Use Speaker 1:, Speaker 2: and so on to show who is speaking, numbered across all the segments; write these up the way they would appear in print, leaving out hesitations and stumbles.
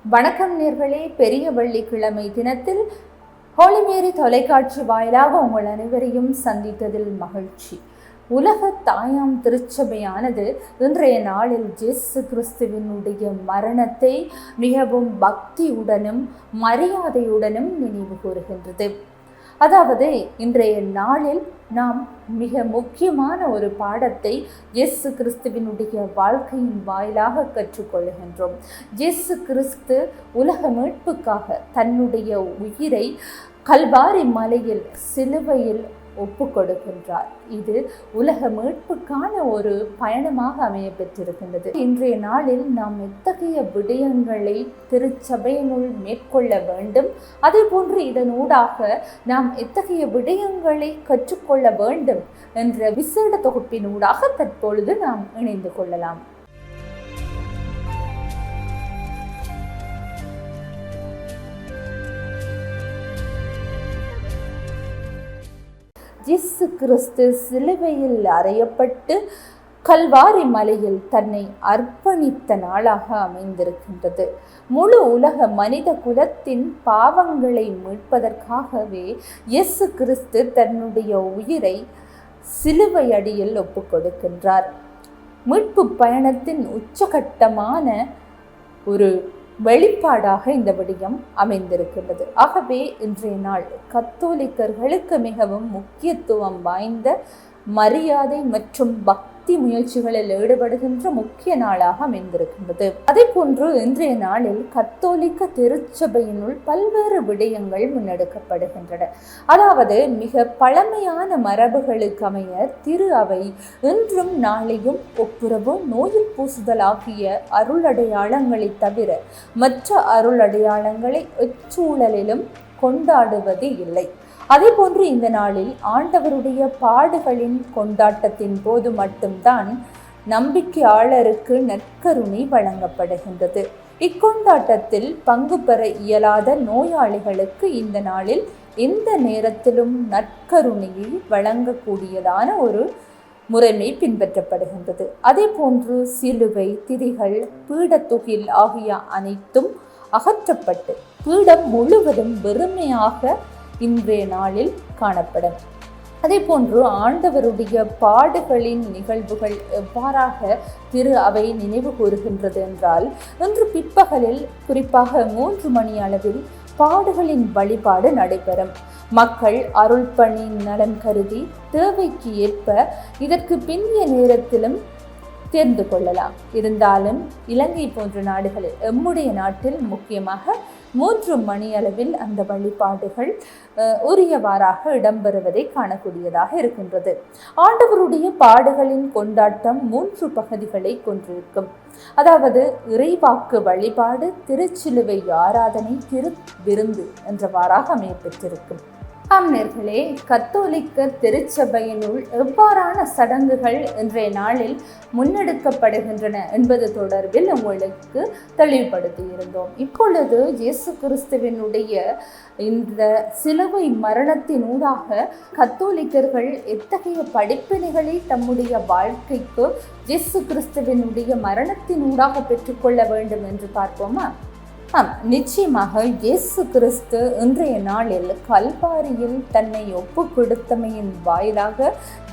Speaker 1: வணக்கம் நேர்களே. பெரிய வெள்ளிக்கிழமை தினத்தில் ஹோலி மேரி தொலைக்காட்சி வாயிலாக உங்கள் அனைவரையும் சந்தித்ததில் மகிழ்ச்சி. உலக தாயாம் திருச்சபையானது இன்றைய நாளில் இயேசு கிறிஸ்துவினுடைய மரணத்தை மிகவும் பக்தியுடனும் மரியாதையுடனும் நினைவு கூறுகின்றது. அதாவது இன்றைய நாளில் நாம் மிக முக்கியமான ஒரு பாடத்தை இயேசு கிறிஸ்துவினுடைய வாழ்க்கையின் வாயிலாக கற்றுக்கொள்கின்றோம். இயேசு கிறிஸ்து உலக மீட்புக்காக தன்னுடைய உயிரை கல்வாரி மலையில் சிலுவையில் ஒப்பு கொடுக்கின்றார். இது உலக மீட்புக்கான ஒரு பயணமாக அமைய பெற்றிருக்கின்றது. இன்றைய நாளில் நாம் எத்தகைய விடயங்களை திருச்சபையினுள் மேற்கொள்ள வேண்டும், அதே போன்று இதனூடாக நாம் எத்தகைய விடயங்களை கற்றுக்கொள்ள வேண்டும் என்ற விசேட தொகுப்பினூடாக தற்பொழுது நாம் இணைந்து கொள்ளலாம். இயேசு கிறிஸ்து சிலுவையில் அறையப்பட்டு கல்வாரி மலையில் தன்னை அர்ப்பணித்த நாளாக அமைந்திருக்கின்றது. முழு உலக மனித குலத்தின் பாவங்களை மீட்பதற்காகவே இயேசு கிறிஸ்து தன்னுடைய உயிரை சிலுவை அடியில் ஒப்பு கொடுக்கின்றார். மீட்பு பயணத்தின் உச்சகட்டமான ஒரு வெளிப்பாடாக இந்த விடயம் அமைந்திருக்கின்றது. ஆகவே இன்றைய நாள் கத்தோலிக்கர்களுக்கு மிகவும் முக்கியத்துவம் வாய்ந்த மரியாதை மற்றும் பக்தி முயற்சிகளில் ஈடுபடுகின்ற முக்கிய நாளாக அமைந்திருக்கின்றது. அதே போன்று இன்றைய நாளில் கத்தோலிக்க திருச்சபையினுள் பல்வேறு விடயங்கள் முன்னெடுக்கப்படுகின்றன. அதாவது மிக பழமையான மரபுகளுக்கு அமைய திரு அவை இன்றும் நாளையும் ஒப்புரவு, நோயில் பூசுதல் ஆகிய அருளடையாளங்களை தவிர மற்ற அருளடையாளங்களை எச்சூழலிலும் கொண்டாடுவது இல்லை. அதே போன்று இந்த நாளில் ஆண்டவருடைய பாடுகளின் கொண்டாட்டத்தின் போது மட்டும்தான் நம்பிக்கையாளருக்கு நற்கருணை வழங்கப்படுகின்றது. இக்கொண்டாட்டத்தில் பங்கு பெற இயலாத நோயாளிகளுக்கு இந்த நாளில் எந்த நேரத்திலும் நற்கருணையை வழங்கக்கூடியதான ஒரு முறைமை பின்பற்றப்படுகின்றது. அதே போன்று சிலுவை, திரிகள், பீடத்துகில் ஆகிய அனைத்தும் அகற்றப்பட்டு பீடம் முழுவதும் வெறுமையாக இன்றைய நாளில் காணப்படும். அதே போன்று ஆண்டவருடைய பாடுகளின் நிகழ்வுகள் எவ்வாறாக திரு அவை நினைவு கூறுகின்றது என்றால், இன்று பிற்பகலில் குறிப்பாக 3 மணி அளவில் பாடுகளின் வழிபாடு நடைபெறும். மக்கள் அருள் பணி நலன் கருதி தேவைக்கு ஏற்ப இதற்கு பிந்திய நேரத்திலும் தேர்ந்து கொள்ளலாம். இருந்தாலும் இலங்கை போன்ற நாடுகளில், எம்முடைய நாட்டில் முக்கியமாக 3 மணி அளவில் அந்த வழிபாடுகள் உரியவாறாக இடம்பெறுவதை காணக்கூடியதாக இருக்கின்றது. ஆண்டவருடைய பாடுகளின் கொண்டாட்டம் 3 பகுதிகளை கொண்டிருக்கும். அதாவது இறைவாக்கு வழிபாடு, திருச்சிலுவை ஆராதனை, திரு விருந்து என்றவாறாக அமையப்பெற்றிருக்கும். நேர்களே, கத்தோலிக்க திருச்சபையினுள் எவ்வாறான சடங்குகள் இன்றைய நாளில் முன்னெடுக்கப்படுகின்றன என்பது தொடர்பில் உங்களுக்கு தெளிவுபடுத்தி இருந்தோம். இப்பொழுது இயேசு கிறிஸ்துவினுடைய இந்த சிலுவை மரணத்தினூடாக கத்தோலிக்கர்கள் எத்தகைய படிப்பினைகளை தம்முடைய வாழ்க்கைக்கு இயேசு கிறிஸ்துவினுடைய மரணத்தினூடாக பெற்றுக்கொள்ள வேண்டும் என்று பார்ப்போமா? நிச்சயமாக இயேசு கிறிஸ்து இன்றைய நாளில் கல்வாரியில் தன்னை ஒப்பு கொடுத்தமையின் வாயிலாக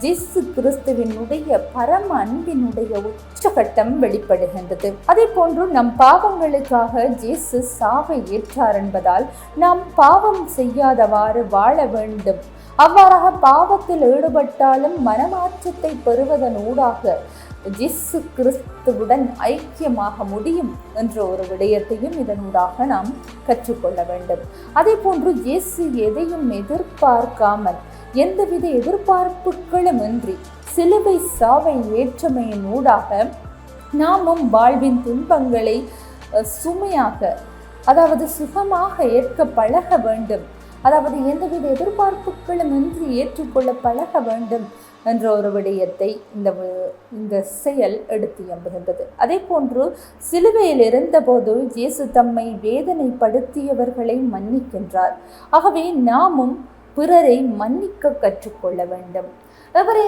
Speaker 1: இயேசு கிறிஸ்துவினுடைய பரம அன்பினுடைய உச்சகட்டம் வெளிப்படுகின்றது. அதே போன்று நம் பாவங்களுக்காக இயேசு சாவை ஏற்றார் என்பதால் நாம் பாவம் செய்யாதவாறு வாழ வேண்டும். அவ்வாறாக பாவத்தில் ஈடுபட்டாலும் மனமாற்றத்தை பெறுவதன் ஊடாக இயேசு கிறிஸ்துவுடன் ஐக்கியமாக முடியும் என்ற ஒரு விடயத்தையும் இதனூடாக நாம் கற்றுக்கொள்ள வேண்டும். அதே போன்று இயேசு எதையும் எதிர்பார்க்காமல், எந்தவித எதிர்பார்ப்புகளும் இன்றி சிலுவை சாவை ஏற்றமையின் ஊடாக நாமும் வாழ்வின் துன்பங்களை சுமையாக, அதாவது சுகமாக ஏற்க பழக வேண்டும். அதாவது எந்தவித எதிர்பார்ப்புகளும் இன்றி ஏற்றுக்கொள்ள பழக வேண்டும் என்ற ஒரு விடயத்தை இந்த செயல் எடுத்து எம்புகின்றது. அதே போன்று சிலுவையில் இருந்தபோது இயேசு தம்மை வேதனைப்படுத்தியவர்களை மன்னிக்கின்றார். ஆகவே நாமும் பிறரை மன்னிக்க கற்றுக்கொள்ள வேண்டும். அவரை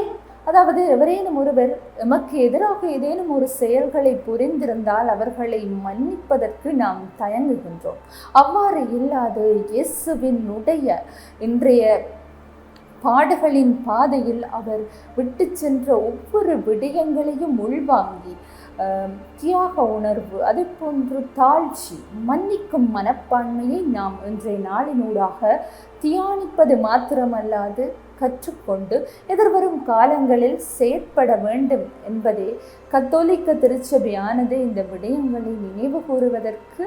Speaker 1: அதாவது எவரேனும் ஒருவர் எமக்கு எதிராக ஏதேனும் ஒரு செயல்களை புரிந்திருந்தால் அவர்களை மன்னிப்பதற்கு நாம் தயங்குகின்றோம். அவ்வாறு இல்லாது இயேசுவினுடைய இன்றைய பாடுகளின் பாதையில் அவர் விட்டு சென்ற ஒவ்வொரு விடயங்களையும் உள்வாங்கி தியாக உணர்வு, அதே போன்று தாழ்ச்சி, மன்னிக்கும் மனப்பான்மையை நாம் இன்றைய நாளினூடாக தியானிப்பது மாத்திரமல்லாது கற்றுக்கொண்டு எதிர்வரும் காலங்களில் செயற்பட வேண்டும் என்பதே கத்தோலிக்க திருச்சபையானது இந்த விடயங்களை நினைவு கூறுவதற்கு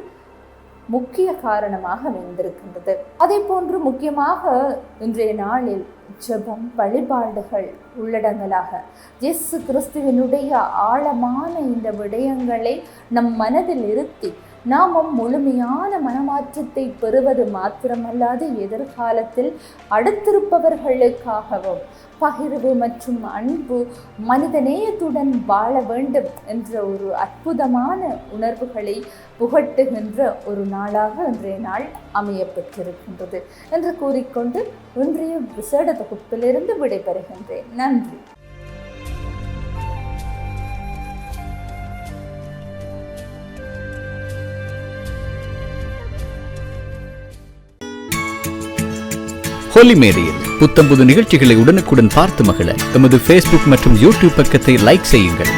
Speaker 1: முக்கிய காரணமாக அமைந்திருக்கின்றது. அதே போன்று முக்கியமாக இன்றைய நாளில் ஜெபம், வழிபாடுகள் உள்ளடங்கலாக இயேசு கிறிஸ்துவினுடைய ஆழமான இந்த விடயங்களை நம் மனதில் இருத்தி நாமும் முழுமையான மனமாற்றத்தை பெறுவது மாத்திரமல்லாது எதிர்காலத்தில் அடுத்திருப்பவர்களுக்காகவும் பகிர்வு மற்றும் அன்பு, மனிதநேயத்துடன் வாழ வேண்டும் என்ற ஒரு அற்புதமான உணர்வுகளை புகட்டுகின்ற ஒரு நாளாக இன்றைய நாள் அமையப்பெற்றிருக்கின்றது என்று கூறிக்கொண்டு இன்றைய விசேட தொகுப்பிலிருந்து விடைபெறுகின்றேன். நன்றி.
Speaker 2: ஹோலி மேரியில் புத்தம்புது நிகழ்ச்சிகளை உடனுக்குடன் பார்த்து மகிழ எமது Facebook மற்றும் YouTube பக்கத்தை லைக் செய்யுங்கள்.